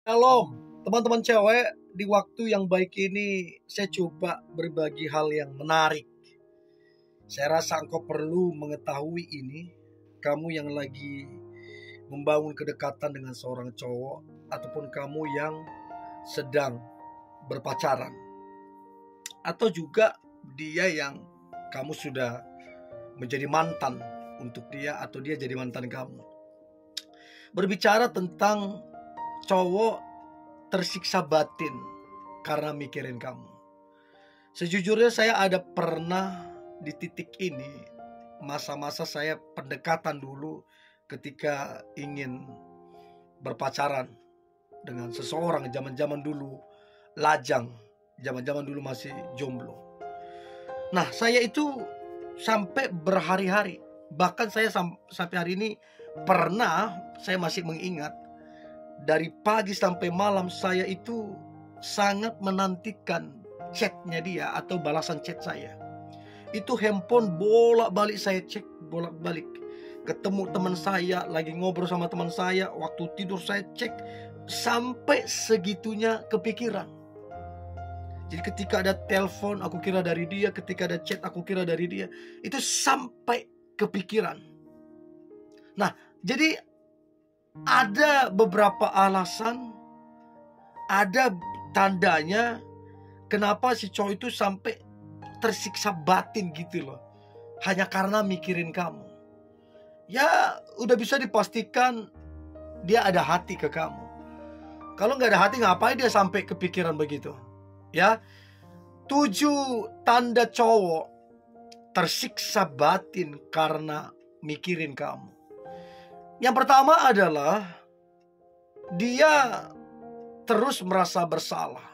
Shalom, teman-teman cewek. Di waktu yang baik ini saya coba berbagi hal yang menarik. Saya rasa engkau perlu mengetahui ini. Kamu yang lagi membangun kedekatan dengan seorang cowok, ataupun kamu yang sedang berpacaran, atau juga dia yang kamu sudah menjadi mantan untuk dia, atau dia jadi mantan kamu. Berbicara tentang cowok tersiksa batin karena mikirin kamu. Sejujurnya saya ada pernah di titik ini. Masa-masa saya pendekatan dulu ketika ingin berpacaran dengan seseorang. Zaman-zaman dulu lajang, zaman-zaman dulu masih jomblo. Nah, saya itu sampai berhari-hari, bahkan saya sampai hari ini pernah, saya masih mengingat, dari pagi sampai malam saya itu sangat menantikan chatnya dia atau balasan chat saya. Itu handphone bolak-balik saya cek, bolak-balik. Ketemu teman saya, lagi ngobrol sama teman saya, waktu tidur saya cek. Sampai segitunya kepikiran. Jadi ketika ada telepon aku kira dari dia, ketika ada chat aku kira dari dia. Itu sampai kepikiran. Nah, jadi ada beberapa alasan, ada tandanya kenapa si cowok itu sampai tersiksa batin gitu loh, hanya karena mikirin kamu. Ya udah bisa dipastikan dia ada hati ke kamu. Kalau nggak ada hati, ngapain dia sampai kepikiran begitu? Ya, 7 tanda cowok tersiksa batin karena mikirin kamu. Yang pertama adalah dia terus merasa bersalah.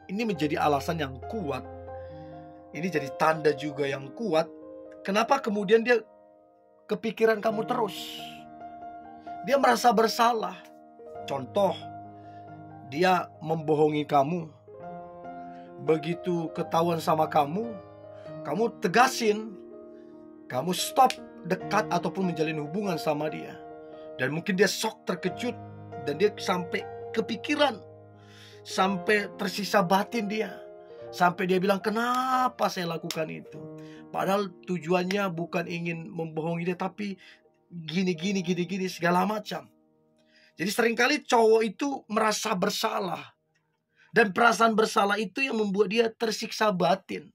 Ini menjadi alasan yang kuat. Ini jadi tanda juga yang kuat. Kenapa kemudian dia kepikiran kamu terus? Dia merasa bersalah. Contoh, dia membohongi kamu. Begitu ketahuan sama kamu, kamu tegasin, kamu stop dekat ataupun menjalin hubungan sama dia. Dan mungkin dia shock, terkejut, dan dia sampai kepikiran, sampai tersisa batin dia, sampai dia bilang, kenapa saya lakukan itu? Padahal tujuannya bukan ingin membohongi dia, tapi gini segala macam. Jadi seringkali cowok itu merasa bersalah, dan perasaan bersalah itu yang membuat dia tersiksa batin.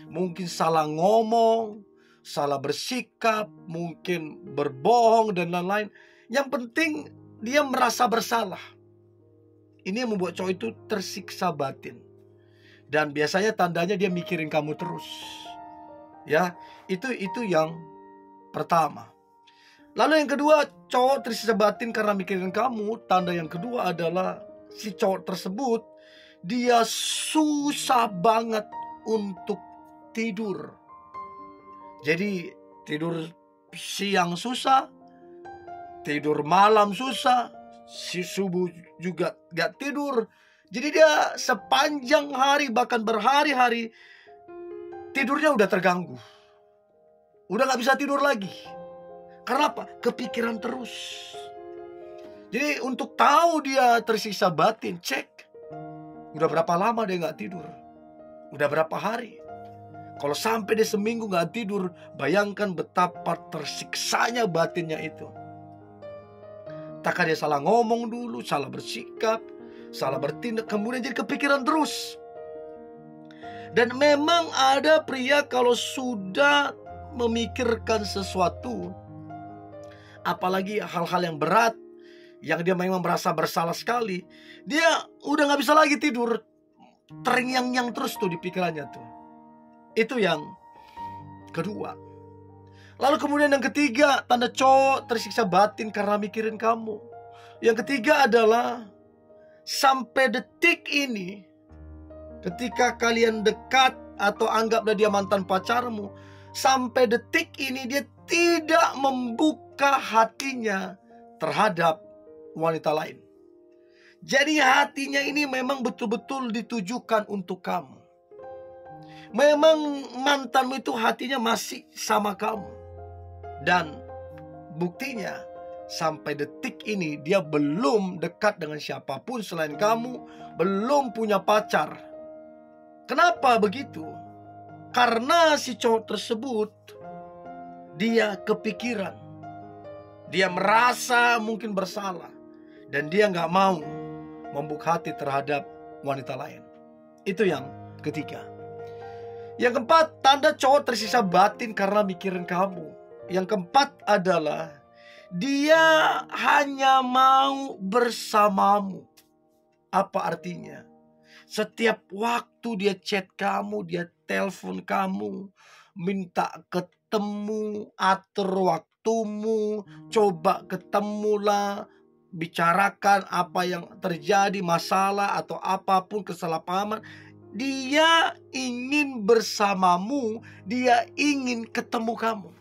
Mungkin salah ngomong, salah bersikap, mungkin berbohong dan lain-lain. Yang penting dia merasa bersalah. Ini yang membuat cowok itu tersiksa batin. Dan biasanya tandanya dia mikirin kamu terus. Ya, itu yang pertama. Lalu yang kedua, cowok tersiksa batin karena mikirin kamu. Tanda yang kedua adalah si cowok tersebut dia susah banget untuk tidur. Jadi tidur siang susah, tidur malam susah, si subuh juga gak tidur. Jadi dia sepanjang hari, bahkan berhari-hari, tidurnya udah terganggu. Udah gak bisa tidur lagi. Karena apa? Kepikiran terus. Jadi untuk tahu dia tersiksa batin, cek. Udah berapa lama dia gak tidur? Udah berapa hari? Kalau sampai dia seminggu gak tidur, bayangkan betapa tersiksanya batinnya itu. Entahkah dia salah ngomong dulu, salah bersikap, salah bertindak, kemudian jadi kepikiran terus. Dan memang ada pria kalau sudah memikirkan sesuatu, apalagi hal-hal yang berat, yang dia memang merasa bersalah sekali, dia udah gak bisa lagi tidur. Terngiang-ngiang terus tuh di pikirannya tuh. Itu yang kedua. Lalu kemudian yang ketiga, tanda cowok tersiksa batin karena mikirin kamu. Yang ketiga adalah sampai detik ini, ketika kalian dekat atau anggaplah dia mantan pacarmu, sampai detik ini dia tidak membuka hatinya terhadap wanita lain. Jadi hatinya ini memang betul-betul ditujukan untuk kamu. Memang mantanmu itu hatinya masih sama kamu. Dan Buktinya, sampai detik ini dia belum dekat dengan siapapun selain kamu, belum punya pacar. Kenapa begitu? Karena si cowok tersebut, dia kepikiran. Dia merasa mungkin bersalah. Dan dia gak mau membuka hati terhadap wanita lain. Itu yang ketiga. Yang keempat, tanda cowok tersiksa batin karena mikirin kamu. Yang keempat adalah dia hanya mau bersamamu. Apa artinya? Setiap waktu dia chat kamu, dia telepon kamu, minta ketemu, atur waktumu, coba ketemulah, bicarakan apa yang terjadi, masalah atau apapun kesalahpahaman. Dia ingin bersamamu, dia ingin ketemu kamu.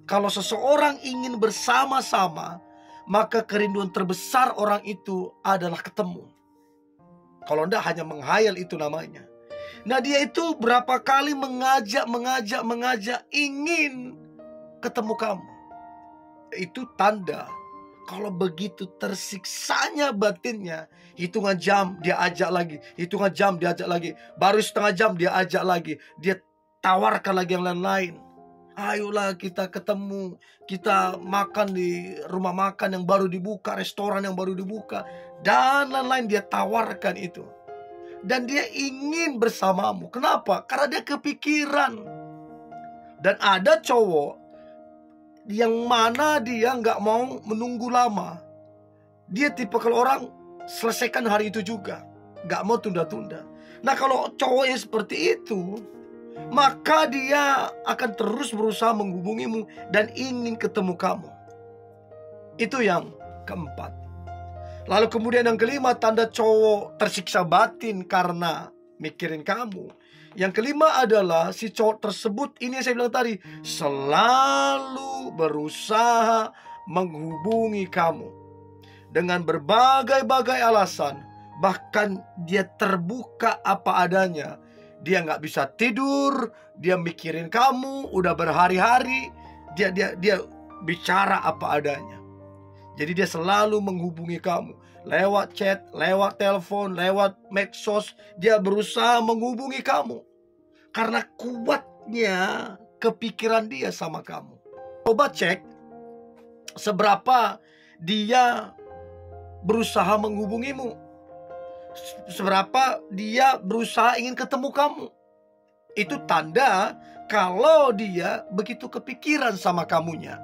Kalau seseorang ingin bersama-sama, maka kerinduan terbesar orang itu adalah ketemu. Kalau enggak hanya menghayal, itu namanya. Nah, dia itu berapa kali mengajak ingin ketemu kamu. Itu tanda kalau begitu tersiksanya batinnya. Hitungan jam dia ajak lagi, hitungan jam dia ajak lagi, baru setengah jam dia ajak lagi. Dia tawarkan lagi yang lain-lain. Ayolah kita ketemu, kita makan di rumah makan yang baru dibuka, restoran yang baru dibuka, dan lain-lain. Dia tawarkan itu. Dan dia ingin bersamamu. Kenapa? Karena dia kepikiran. Dan ada cowok yang mana dia nggak mau menunggu lama. Dia tipe kalau orang selesaikan hari itu juga, nggak mau tunda-tunda. Nah, kalau cowok yang seperti itu, maka dia akan terus berusaha menghubungimu dan ingin ketemu kamu. Itu yang keempat. Lalu kemudian yang kelima, tanda cowok tersiksa batin karena mikirin kamu. Yang kelima adalah si cowok tersebut, ini yang saya bilang tadi, selalu berusaha menghubungi kamu dengan berbagai-bagai alasan. Bahkan dia terbuka apa adanya. Dia gak bisa tidur, dia mikirin kamu udah berhari-hari. Dia bicara apa adanya. Jadi dia selalu menghubungi kamu lewat chat, lewat telepon, lewat medsos. Dia berusaha menghubungi kamu karena kuatnya kepikiran dia sama kamu. Coba cek seberapa dia berusaha menghubungimu, seberapa dia berusaha ingin ketemu kamu. Itu tanda kalau dia begitu kepikiran sama kamunya.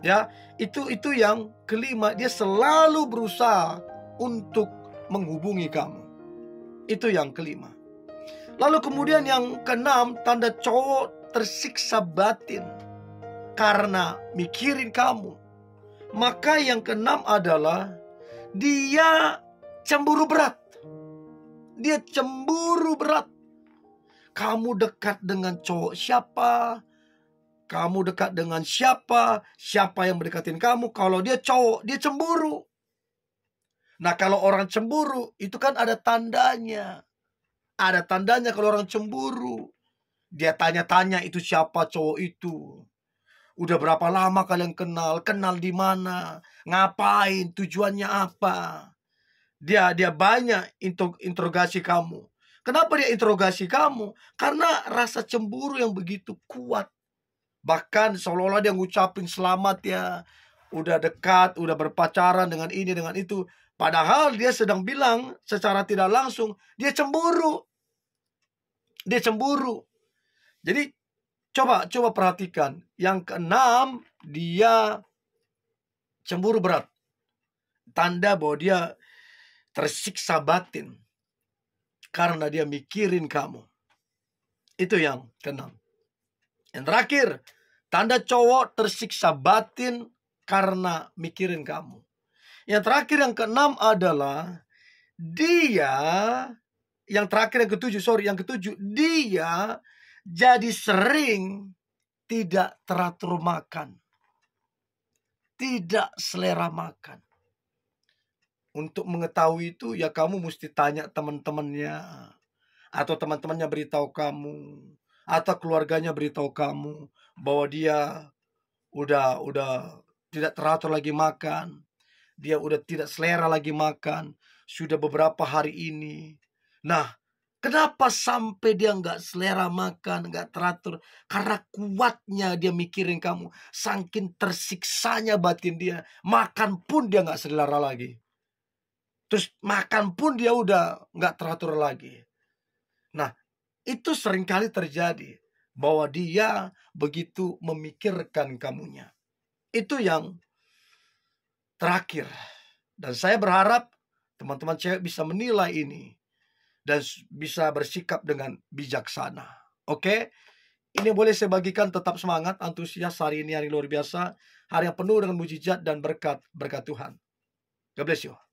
Ya, itu yang kelima, dia selalu berusaha untuk menghubungi kamu. Itu yang kelima. Lalu kemudian yang keenam, tanda cowok tersiksa batin karena mikirin kamu. Maka yang keenam adalah dia cemburu berat. Dia cemburu berat. Kamu dekat dengan cowok siapa? Kamu dekat dengan siapa? Siapa yang mendekatin kamu? Kalau dia cowok, dia cemburu. Nah, kalau orang cemburu, itu kan ada tandanya. Ada tandanya kalau orang cemburu. Dia tanya-tanya itu siapa cowok itu. Udah berapa lama kalian kenal? Kenal di mana? Ngapain? Tujuannya apa? Dia banyak interogasi kamu. Kenapa dia interogasi kamu? Karena rasa cemburu yang begitu kuat. Bahkan seolah-olah dia ngucapin selamat ya, udah dekat, udah berpacaran dengan ini, dengan itu. Padahal dia sedang bilang secara tidak langsung, dia cemburu. Dia cemburu. Jadi coba perhatikan. Yang keenam, dia cemburu berat. Tanda bahwa dia tersiksa batin karena dia mikirin kamu. Itu yang keenam. Yang terakhir, tanda cowok tersiksa batin karena mikirin kamu. Yang terakhir, yang keenam adalah dia, yang terakhir yang ketujuh, dia jadi sering tidak teratur makan, tidak selera makan. Untuk mengetahui itu ya kamu mesti tanya teman-temannya, atau teman-temannya beritahu kamu, atau keluarganya beritahu kamu bahwa dia udah tidak teratur lagi makan, dia udah tidak selera lagi makan, sudah beberapa hari ini. Nah, kenapa sampai dia nggak selera makan, nggak teratur? Karena kuatnya dia mikirin kamu, saking tersiksanya batin dia, makan pun dia nggak selera lagi. Terus makan pun dia udah nggak teratur lagi. Nah, itu seringkali terjadi bahwa dia begitu memikirkan kamunya. Itu yang terakhir. Dan saya berharap teman-teman cewek bisa menilai ini dan bisa bersikap dengan bijaksana. Oke? Ini boleh saya bagikan, tetap semangat, antusias, hari ini hari luar biasa, hari yang penuh dengan mujizat dan berkat Tuhan. God bless you.